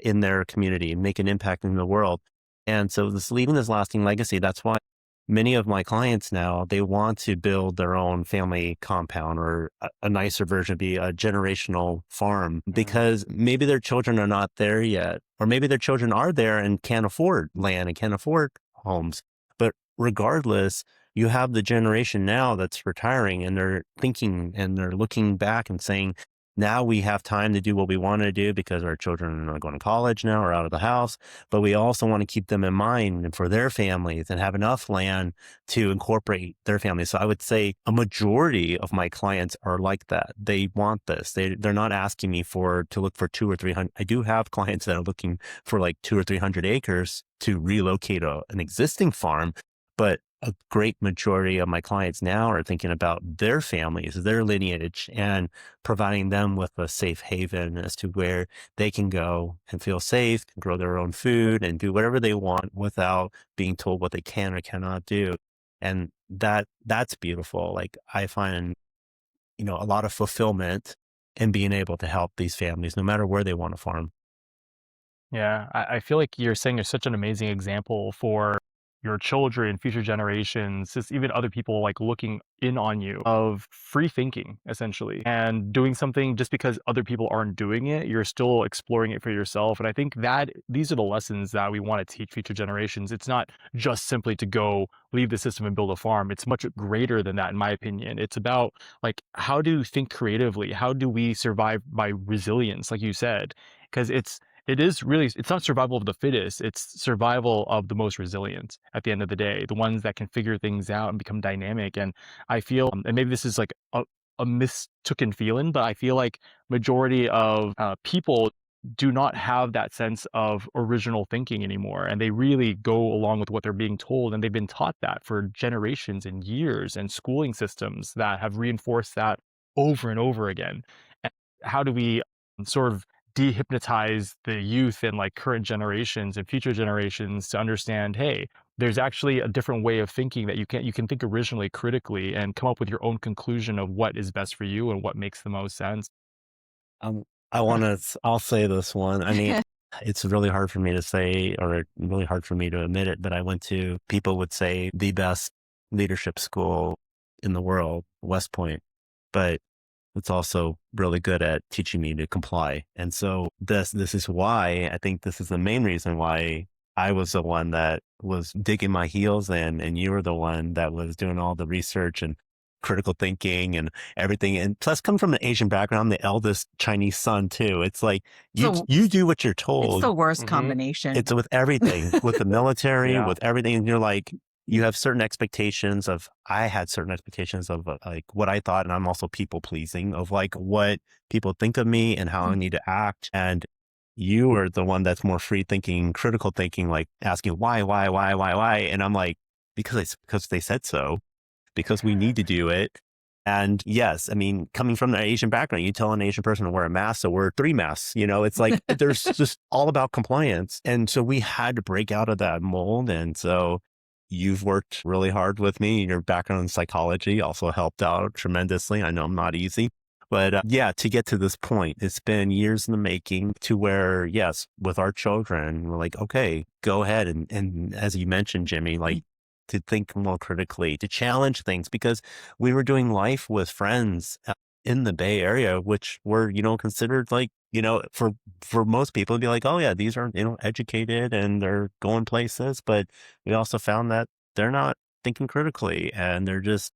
in their community, make an impact in the world. And so this leaving this lasting legacy, that's why many of my clients now, they want to build their own family compound or a nicer version be a generational farm Mm. because maybe their children are not there yet, or maybe their children are there and can't afford land and can't afford homes. But regardless, you have the generation now that's retiring and they're thinking and they're looking back and saying, now we have time to do what we want to do because our children are going to college now or out of the house, but we also want to keep them in mind and for their families and have enough land to incorporate their families. So I would say a majority of my clients are like that. They want this. They're not asking me to look for 2 or 300. I do have clients that are looking for like 2 or 300 acres to relocate an existing farm, but a great majority of my clients now are thinking about their families, their lineage, and providing them with a safe haven as to where they can go and feel safe, can grow their own food and do whatever they want without being told what they can or cannot do. And that's beautiful. Like I find, a lot of fulfillment in being able to help these families no matter where they want to farm. Yeah, I feel like you're saying you're such an amazing example for your children, future generations, just even other people like looking in on you of free thinking essentially and doing something just because other people aren't doing it, you're still exploring it for yourself. And I think that these are the lessons that we want to teach future generations. It's not just simply to go leave the system and build a farm. It's much greater than that, in my opinion. It's about like how to think creatively. How do we survive by resilience, like you said? Because it is really, it's not survival of the fittest, it's survival of the most resilient at the end of the day, the ones that can figure things out and become dynamic. And I feel, and maybe this is like a mistaken feeling, but I feel like majority of people do not have that sense of original thinking anymore. And they really go along with what they're being told. And they've been taught that for generations and years and schooling systems that have reinforced that over and over again. And how do we sort of dehypnotize the youth and like current generations and future generations to understand, hey, there's actually a different way of thinking that you can think originally critically and come up with your own conclusion of what is best for you and what makes the most sense. Um, I'll say this one. I mean, it's really hard for me to say, or really hard for me to admit it, but I went to, people would say, the best leadership school in the world, West Point, but it's also really good at teaching me to comply. And so this is why I think this is the main reason why I was the one that was digging my heels in, and you were the one that was doing all the research and critical thinking and everything. And plus, come from an Asian background, I'm the eldest Chinese son too. It's like So you do what you're it's told. the worst Hmm. combination. It's with everything, with the military, Yeah. with everything. And you're like, you have certain expectations of, I had certain expectations of like what I thought. And I'm also people pleasing of like what people think of me and how I Mm. need to act. And you are the one that's more free thinking, critical thinking, like asking why? And I'm like, because they said so, because we need to do it. And yes, I mean, coming from an Asian background, you tell an Asian person to wear a mask, so wear 3 masks. It's like there's just all about compliance. And so we had to break out of that mold. And so you've worked really hard with me. Your background in psychology also helped out tremendously. I know I'm not easy. But yeah, to get to this point, it's been years in the making to where, yes, with our children, we're like, okay, go ahead. And as you mentioned, Jimmy, like to think more critically, to challenge things, because we were doing life with friends in the Bay Area, which were, considered like, for most people, it'd be like, oh yeah, these are, educated and they're going places. But we also found that they're not thinking critically and they're just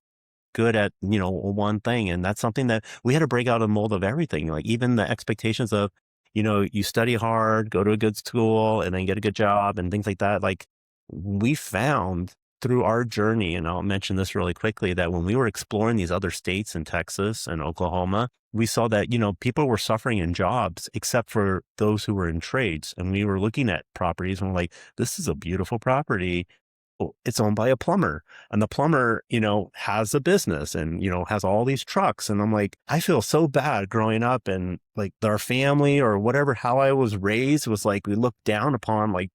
good at, one thing. And that's something that we had to break out of the mold of everything. Like even the expectations of, you study hard, go to a good school and then get a good job and things like that. Like we found through our journey, and I'll mention this really quickly, that when we were exploring these other states in Texas and Oklahoma, we saw that, people were suffering in jobs except for those who were in trades. And we were looking at properties and we're like, this is a beautiful property. Well, it's owned by a plumber and the plumber, has a business and, has all these trucks. And I'm like, I feel so bad growing up and like our family or whatever, how I was raised was like, we looked down upon like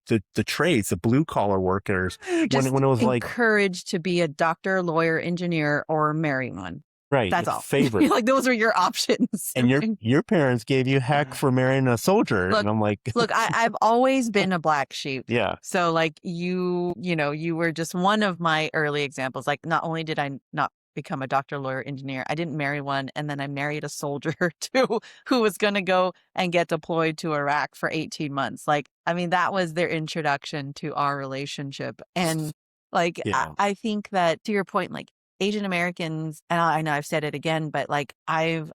the trades, the blue collar workers Just when it was like, encouraged to be a doctor, lawyer, engineer, or marry one. right, That's all. favorite. Like those are your options. And your parents gave you heck for marrying a soldier. Look, And I'm like, Look, I've always been a black sheep. yeah, So like you were just one of my early examples. Like not only did I not become a doctor, lawyer, engineer, I didn't marry one. And then I married a soldier too, who was going to go and get deployed to Iraq for 18 months. Like, I mean, that was their introduction to our relationship. And like, yeah. I think that to your point, like Asian Americans, and I know I've said it again, but like I'm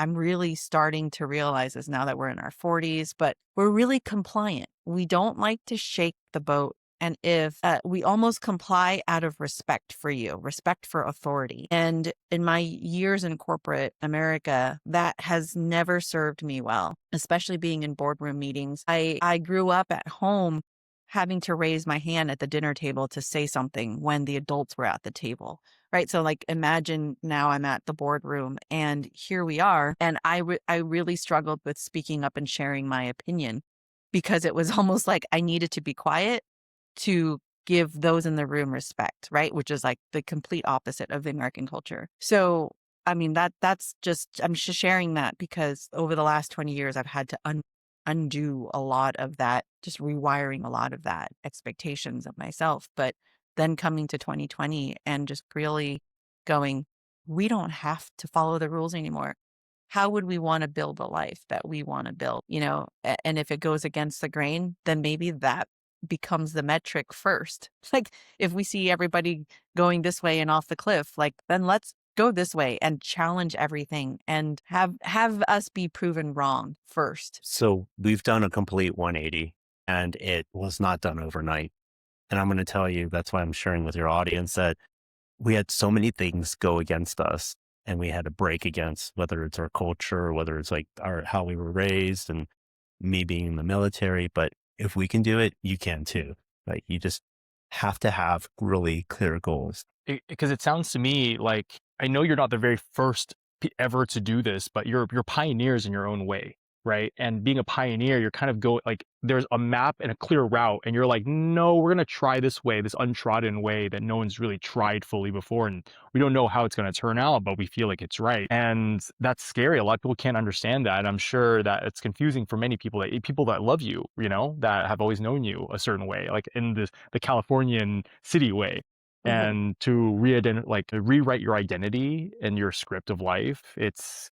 really starting to realize this now that we're in our 40s, but we're really compliant. We don't like to shake the boat. And if we almost comply out of respect for you, respect for authority. And in my years in corporate America, that has never served me well, especially being in boardroom meetings. I grew up at home having to raise my hand at the dinner table to say something when the adults were at the table. Right. So like imagine now I'm at the boardroom and here we are. And I really struggled with speaking up and sharing my opinion because it was almost like I needed to be quiet to give those in the room respect. Right. Which is like the complete opposite of the American culture. So, I mean, I'm just sharing that because over the last 20 years, I've had to undo a lot of that, just rewiring a lot of that expectations of myself. But then coming to 2020 and just really going, we don't have to follow the rules anymore. How would we want to build a life that we want to build? And if it goes against the grain, then maybe that becomes the metric first. Like if we see everybody going this way and off the cliff, like then let's go this way and challenge everything and have us be proven wrong first. So we've done a complete 180 and it was not done overnight. And I'm going to tell you, that's why I'm sharing with your audience that we had so many things go against us and we had to break against, whether it's our culture, whether it's like how we were raised and me being in the military. But if we can do it, you can too. Like you just have to have really clear goals. Because it sounds to me like, I know you're not the very first ever to do this, but you're pioneers in your own way, right? And being a pioneer, you're kind of like there's a map and a clear route, and you're like, no, we're gonna try this way, this untrodden way that no one's really tried fully before, and we don't know how it's gonna turn out, but we feel like it's right, and that's scary. A lot of people can't understand that. And I'm sure that it's confusing for many people that love you, that have always known you a certain way, like in the Californian city way. Mhm. And to rewrite your identity and your script of life, it's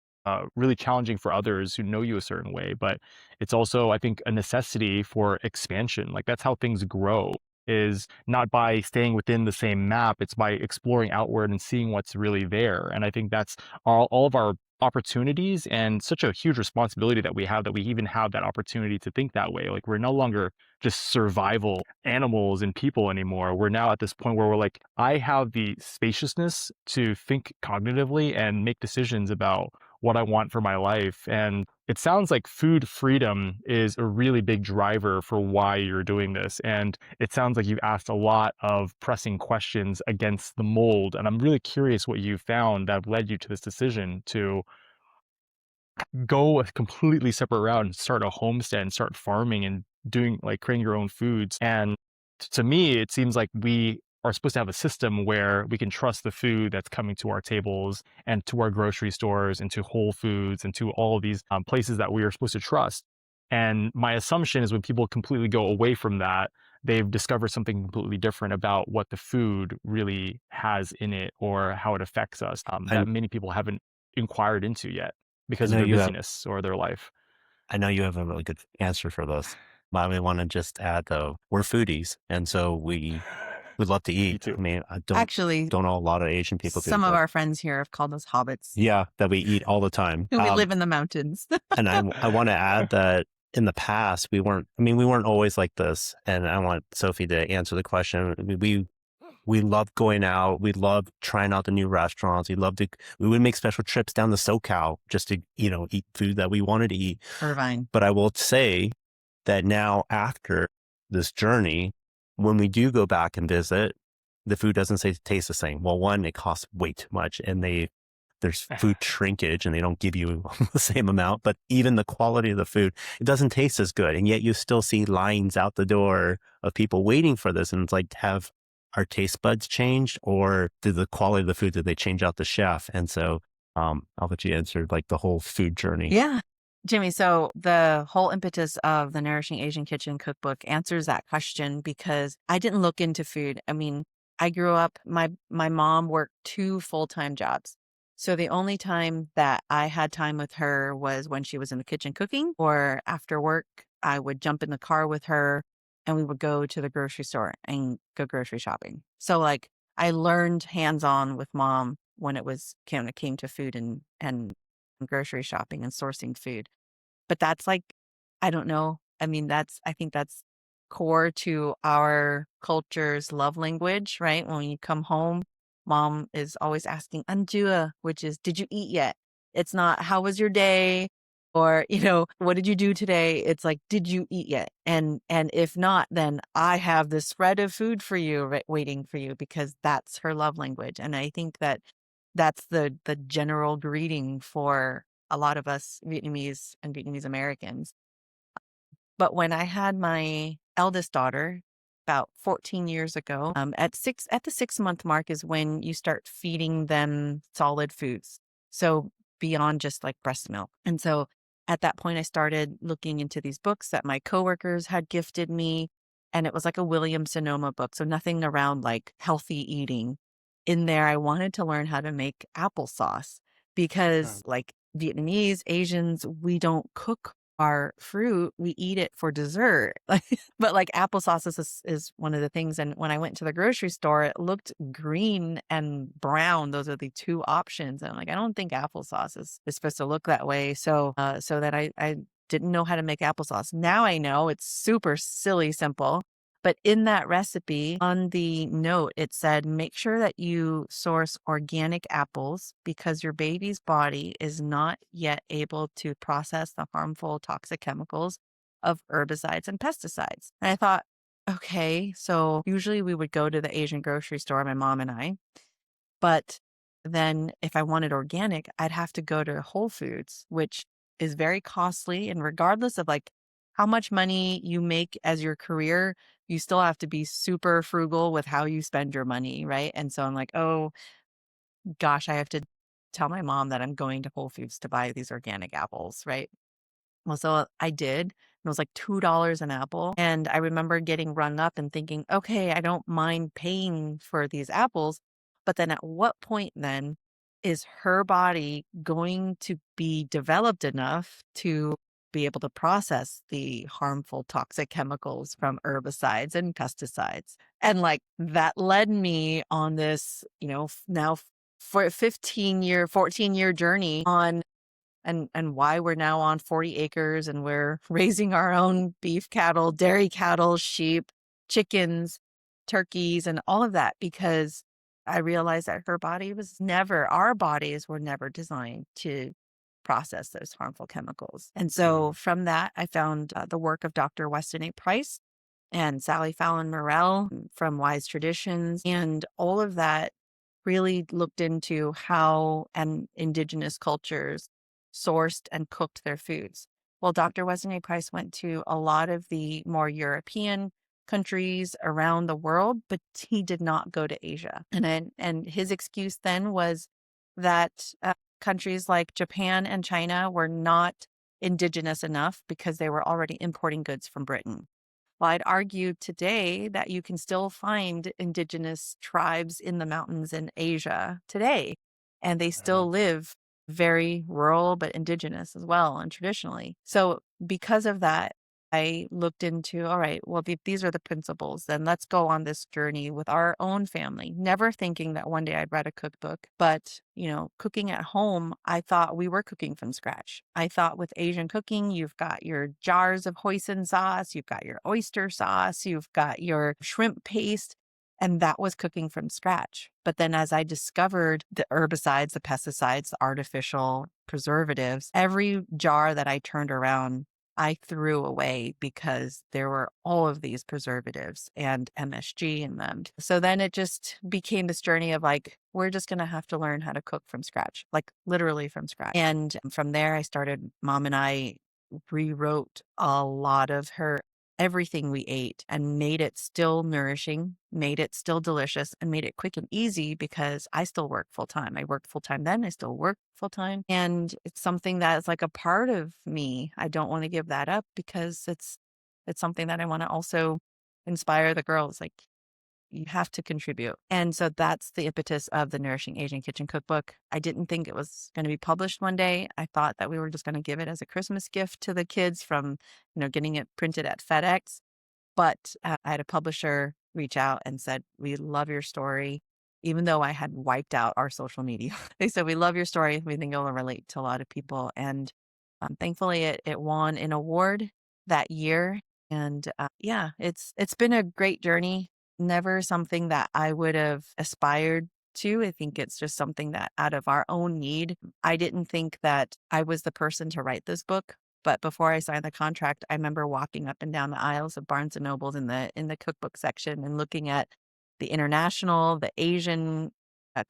really challenging for others who know you a certain way, but it's also, I think, a necessity for expansion. Like that's how things grow, is not by staying within the same map, it's by exploring outward and seeing what's really there. And I think that's all of our opportunities and such a huge responsibility that we have, that we even have that opportunity to think that way. Like we're no longer just survival animals and people anymore. We're now at this point where we're like, I have the spaciousness to think cognitively and make decisions about what I want for my life. And it sounds like food freedom is a really big driver for why you're doing this. And it sounds like you've asked a lot of pressing questions against the mold. And I'm really curious what you found that led you to this decision to go a completely separate route and start a homestead and start farming and doing like creating your own foods. And to me, it seems like we are supposed to have a system where we can trust the food that's coming to our tables and to our grocery stores and to Whole Foods and to all of these places that we are supposed to trust. And my assumption is when people completely go away from that, they've discovered something completely different about what the food really has in it or how it affects us, I that many people haven't inquired into yet I because of know their you have busyness or their life. I know you have a really good answer for this. But I want to just add though, we're foodies, and so we love to Me eat. too. I mean, I Actually, don't know a lot of Asian people do, some of but our friends here have called us hobbits. yeah, that we eat all the time. We live in the mountains. And I want to add that in the past we weren't always like this. And I want Sophie to answer the question. We love going out. We love trying out the new restaurants. We would make special trips down to SoCal just to, eat food that we wanted to eat. Irvine. But I will say that now after this journey, when we do go back and visit, the food doesn't taste the same. Well, one, it costs way too much and there's food shrinkage and they don't give you the same amount, but even the quality of the food, it doesn't taste as good. And yet you still see lines out the door of people waiting for this. And it's like, have our taste buds changed, or did the quality of the food, did they change out the chef? And so I'll let you answer like the whole food journey. Yeah. Jimmy, so the whole impetus of the Nourishing Asian Kitchen cookbook answers that question because I didn't look into food. I mean, I grew up, my mom worked 2 full-time jobs. So the only time that I had time with her was when she was in the kitchen cooking, or after work, I would jump in the car with her and we would go to the grocery store and go grocery shopping. So like I learned hands-on with mom when it came to food and grocery shopping and sourcing food. But that's like, I don't know. I mean, I think that's core to our culture's love language, right? When you come home, mom is always asking "Anjua," which is, did you eat yet? It's not, how was your day? Or, what did you do today? It's like, did you eat yet? And if not, then I have this spread of food for you, waiting for you, because that's her love language. And I think that that's the general greeting for a lot of us Vietnamese and Vietnamese Americans. But when I had my eldest daughter about 14 years ago, at the 6-month mark is when you start feeding them solid foods. So beyond just like breast milk. And so at that point, I started looking into these books that my coworkers had gifted me. And it was like a William Sonoma book. So nothing around like healthy eating. In there, I wanted to learn how to make applesauce because like Vietnamese, Asians, we don't cook our fruit, we eat it for dessert. But like applesauce is one of the things. And when I went to the grocery store, it looked green and brown. Those are the 2 options. And I'm like, I don't think applesauce is supposed to look that way. So that I didn't know how to make applesauce. Now I know. It's super silly simple. But in that recipe, on the note, it said, make sure that you source organic apples because your baby's body is not yet able to process the harmful toxic chemicals of herbicides and pesticides. And I thought, okay, so usually we would go to the Asian grocery store, my mom and I, but then if I wanted organic, I'd have to go to Whole Foods, which is very costly. And regardless of like how much money you make as your career, you still have to be super frugal with how you spend your money, right? And so I'm like, oh gosh, I have to tell my mom that I'm going to Whole Foods to buy these organic apples, right? Well, so I did. It was like $2 an apple. And I remember getting rung up and thinking, okay, I don't mind paying for these apples. But then at what point then is her body going to be developed enough to be able to process the harmful toxic chemicals from herbicides and pesticides? And like that led me on this, for a 14-year journey on and why we're now on 40 acres and we're raising our own beef cattle, dairy cattle, sheep, chickens, turkeys, and all of that, because I realized that our bodies were never designed to process those harmful chemicals. And so from that, I found the work of Dr. Weston A. Price and Sally Fallon Morell from Wise Traditions. And all of that really looked into how indigenous cultures sourced and cooked their foods. Well, Dr. Weston A. Price went to a lot of the more European countries around the world, but he did not go to Asia. And his excuse then was that countries like Japan and China were not indigenous enough because they were already importing goods from Britain. Well, I'd argue today that you can still find indigenous tribes in the mountains in Asia today, and they still live very rural but indigenous as well and traditionally. So because of that, I looked into, all right, well, these are the principles. Then let's go on this journey with our own family, never thinking that one day I'd read a cookbook. But, cooking at home, I thought we were cooking from scratch. I thought with Asian cooking, you've got your jars of hoisin sauce, you've got your oyster sauce, you've got your shrimp paste. And that was cooking from scratch. But then as I discovered the herbicides, the pesticides, the artificial preservatives, every jar that I turned around, I threw away because there were all of these preservatives and MSG in them. So then it just became this journey of like, we're just going to have to learn how to cook from scratch, like literally from scratch. And from there, Mom and I rewrote a lot of everything we ate and made it still nourishing, made it still delicious, and made it quick and easy because I still work full time. I worked full time then, I still work full time. And it's something that is like a part of me. I don't want to give that up because it's something that I want to also inspire the girls. Like, you have to contribute. And so that's the impetus of the Nourishing Asian Kitchen Cookbook. I didn't think it was going to be published one day. I thought that we were just going to give it as a Christmas gift to the kids from, getting it printed at FedEx. But I had a publisher reach out and said, "We love your story." Even though I had wiped out our social media, they said, "We love your story. We think it will relate to a lot of people." And thankfully, it won an award that year. And it's been a great journey. Never something that I would have aspired to. I think it's just something that out of our own need. I didn't think that I was the person to write this book. But before I signed the contract, I remember walking up and down the aisles of Barnes and Nobles in the cookbook section and looking at the international, the Asian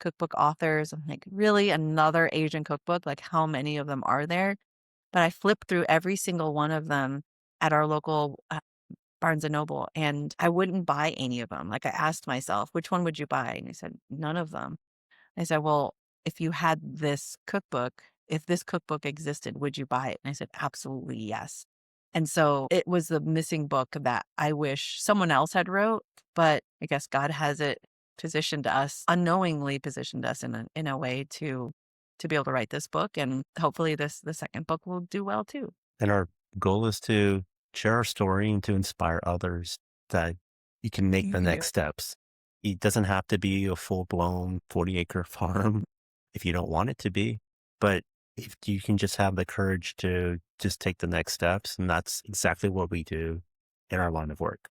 cookbook authors. I'm like, really, another Asian cookbook? Like, how many of them are there? But I flipped through every single one of them at our local Barnes and Noble, and I wouldn't buy any of them. Like, I asked myself, which one would you buy? And he said, none of them. I said, well, if you had if this cookbook existed, would you buy it? And I said, absolutely yes. And so it was the missing book that I wish someone else had wrote, but I guess God has it unknowingly positioned us in a way to be able to write this book. And hopefully the second book will do well too. And our goal is to share our story and to inspire others that you can make the next steps. It doesn't have to be a full-blown 40-acre farm if you don't want it to be, but if you can just have the courage to just take the next steps, and that's exactly what we do in our line of work.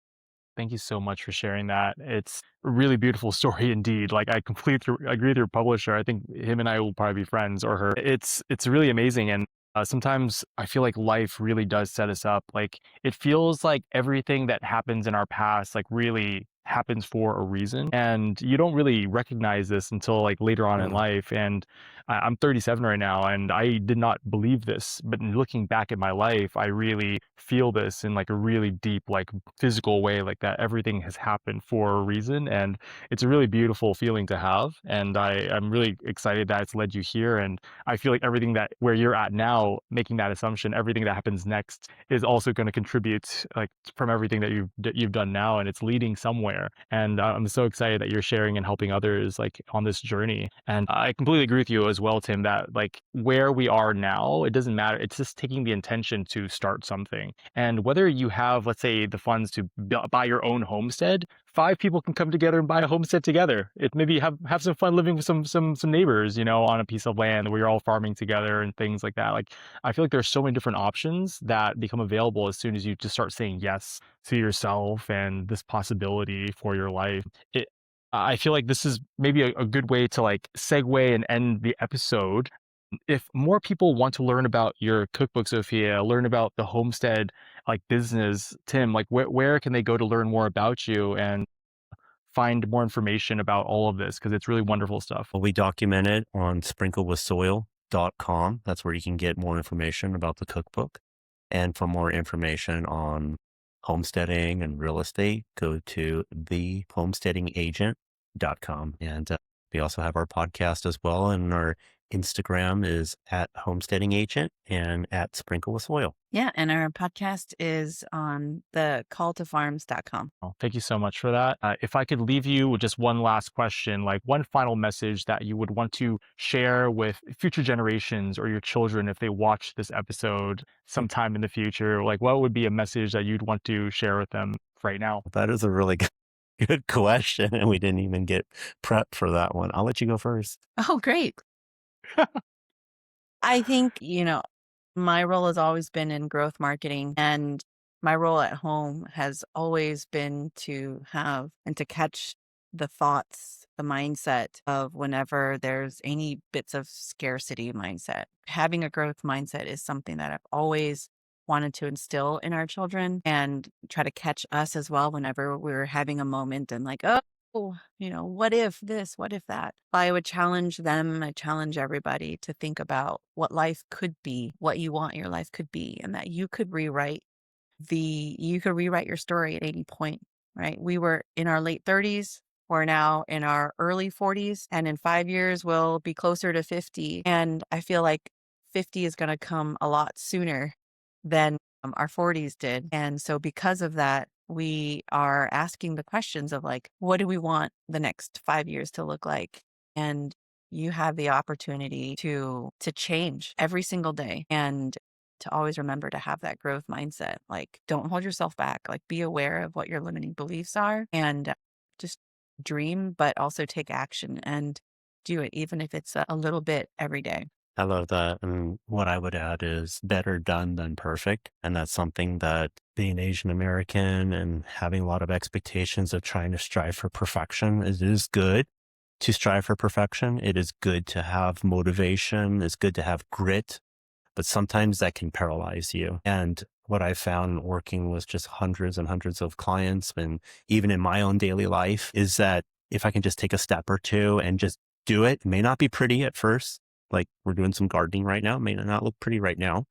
Thank you so much for sharing that. It's a really beautiful story indeed. Like, I completely agree with your publisher. I think him and I will probably be friends, or her. It's really amazing. And sometimes I feel like life really does set us up. Like, it feels like everything that happens in our past, like, really happens for a reason. And you don't really recognize this until like later on in life. And I'm 37 right now, and I did not believe this. But in looking back at my life, I really feel this in like a really deep, like physical way, like that everything has happened for a reason. And it's a really beautiful feeling to have. And I'm really excited that it's led you here. And I feel like everything that where you're at now, making that assumption, everything that happens next is also going to contribute, like, from everything that you've done now, and it's leading somewhere. there. And I'm so excited that you're sharing and helping others like on this journey. And I completely agree with you as well, Tim, that like where we are now, it doesn't matter. It's just taking the intention to start something. And whether you have, let's say, the funds to buy your own homestead, 5 people can come together and buy a homestead together. It maybe have some fun living with some neighbors, on a piece of land where you're all farming together and things like that. Like I feel like there's so many different options that become available as soon as you just start saying yes to yourself and this possibility for your life. I feel like this is maybe a good way to like segue and end the episode. If more people want to learn about your cookbook, Sophia, learn about the homestead like business, Tim, like where can they go to learn more about you and find more information about all of this? Because it's really wonderful stuff. Well, we document it on sprinklewithsoil.com. That's where you can get more information about the cookbook. And for more information on homesteading and real estate, go to thehomesteadingagent.com. And we also have our podcast as well. And our Instagram is at homesteadingagent and at sprinklewithsoil. Yeah, and our podcast is on the calltofarms.com. Oh, thank you so much for that. If I could leave you with just one last question, like one final message that you would want to share with future generations or your children if they watch this episode sometime in the future, like what would be a message that you'd want to share with them right now? That is a really good question. And we didn't even get prepped for that one. I'll let you go first. Oh, great. I think, my role has always been in growth marketing, and my role at home has always been to have and to catch the thoughts, the mindset of whenever there's any bits of scarcity mindset. Having a growth mindset is something that I've always wanted to instill in our children and try to catch us as well whenever we're having a moment and like, oh, what if this, what if that? I would challenge them, I challenge everybody to think about what life could be, what you want your life could be, and that you could rewrite your story at any point, right? We were in our late 30s, we're now in our early 40s, and in 5 years, we'll be closer to 50. And I feel like 50 is going to come a lot sooner than our 40s did. And so because of that, we are asking the questions of like, what do we want the next 5 years to look like? And you have the opportunity to change every single day and to always remember to have that growth mindset. Like, don't hold yourself back. Like, be aware of what your limiting beliefs are and just dream, but also take action and do it, even if it's a little bit every day. I love that. And what I would add is better done than perfect. And that's something that being Asian American and having a lot of expectations of trying to strive for perfection, it is good to strive for perfection. It is good to have motivation. It's good to have grit, but sometimes that can paralyze you. And what I found working with just hundreds and hundreds of clients and even in my own daily life is that if I can just take a step or two and just do it, it may not be pretty at first. Like we're doing some gardening right now. It may not look pretty right now,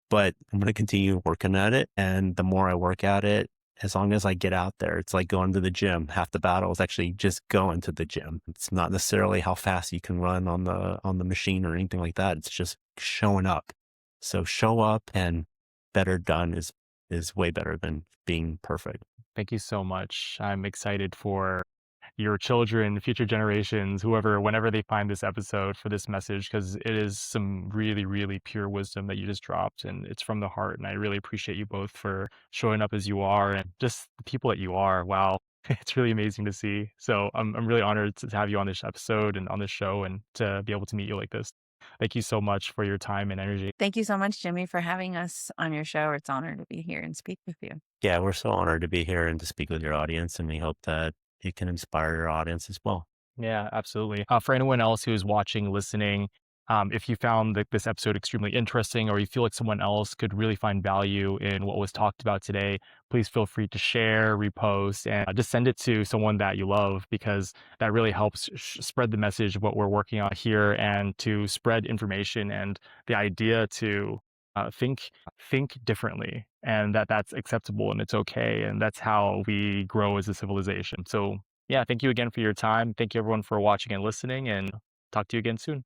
but I'm going to continue working at it. And the more I work at it, as long as I get out there, it's like going to the gym. Half the battle is actually just going to the gym. It's not necessarily how fast you can run on the machine or anything like that. It's just showing up. So show up, and better done is way better than being perfect. Thank you so much. I'm excited for your children, future generations, whoever, whenever they find this episode for this message, because it is some really, really pure wisdom that you just dropped, and it's from the heart. And I really appreciate you both for showing up as you are and just the people that you are. Wow. It's really amazing to see. So I'm really honored to have you on this episode and on this show and to be able to meet you like this. Thank you so much for your time and energy. Thank you so much, Jimmy, for having us on your show. It's an honor to be here and speak with you. Yeah, we're so honored to be here and to speak with your audience. And we hope that it can inspire your audience as well. Yeah, absolutely. For anyone else who's watching, listening, if you found this episode extremely interesting or you feel like someone else could really find value in what was talked about today, please feel free to share, repost, and just send it to someone that you love, because that really helps spread the message of what we're working on here and to spread information and the idea to think differently, and that's acceptable and it's okay, and that's how we grow as a civilization. So yeah, thank you again for your time. Thank you everyone for watching and listening, and talk to you again soon.